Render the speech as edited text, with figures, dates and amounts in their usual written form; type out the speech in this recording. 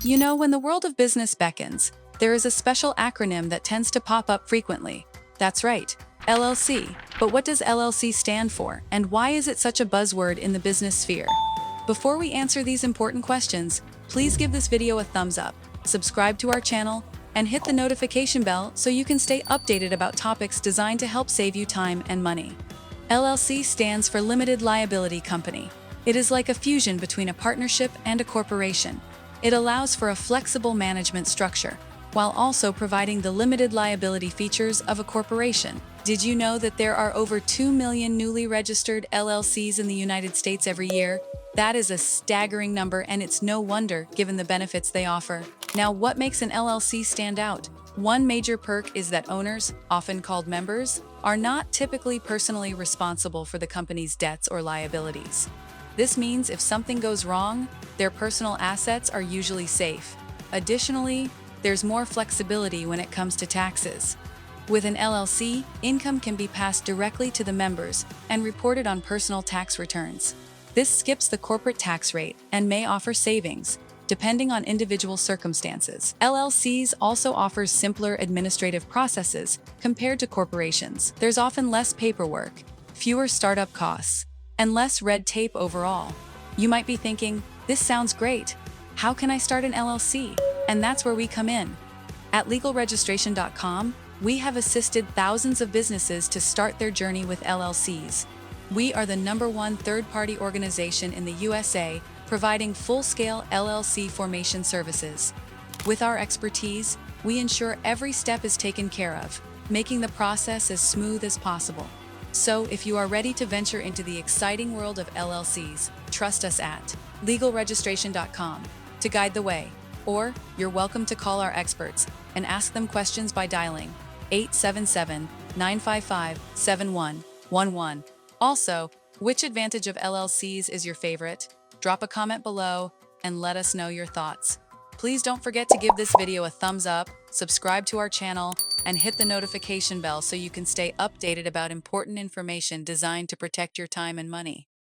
You know, when the world of business beckons, there is a special acronym that tends to pop up frequently. That's right, LLC. But what does LLC stand for, and why is it such a buzzword in the business sphere? Before we answer these important questions, please give this video a thumbs up, subscribe to our channel, and hit the notification bell so you can stay updated about topics designed to help save you time and money. LLC stands for Limited Liability Company. It is like a fusion between a partnership and a corporation. It allows for a flexible management structure, while also providing the limited liability features of a corporation. Did you know that there are over 2 million newly registered LLCs in the United States every year? That is a staggering number, and it's no wonder given the benefits they offer. Now, what makes an LLC stand out? One major perk is that owners, often called members, are not typically personally responsible for the company's debts or liabilities. This means if something goes wrong, their personal assets are usually safe. Additionally, there's more flexibility when it comes to taxes. With an LLC, income can be passed directly to the members and reported on personal tax returns. This skips the corporate tax rate and may offer savings, depending on individual circumstances. LLCs also offer simpler administrative processes compared to corporations. There's often less paperwork, fewer startup costs, and less red tape overall. You might be thinking, this sounds great. How can I start an LLC? And that's where we come in. At legalregistration.com, we have assisted thousands of businesses to start their journey with LLCs. We are the #1 third-party organization in the USA providing full-scale LLC formation services. With our expertise, we ensure every step is taken care of, making the process as smooth as possible. So, if you are ready to venture into the exciting world of LLCs, trust us at legalregistration.com to guide the way. Or, you're welcome to call our experts and ask them questions by dialing 877-955-7111. Also, which advantage of LLCs is your favorite? Drop a comment below and let us know your thoughts. Please don't forget to give this video a thumbs up, subscribe to our channel, and hit the notification bell so you can stay updated about important information designed to protect your time and money.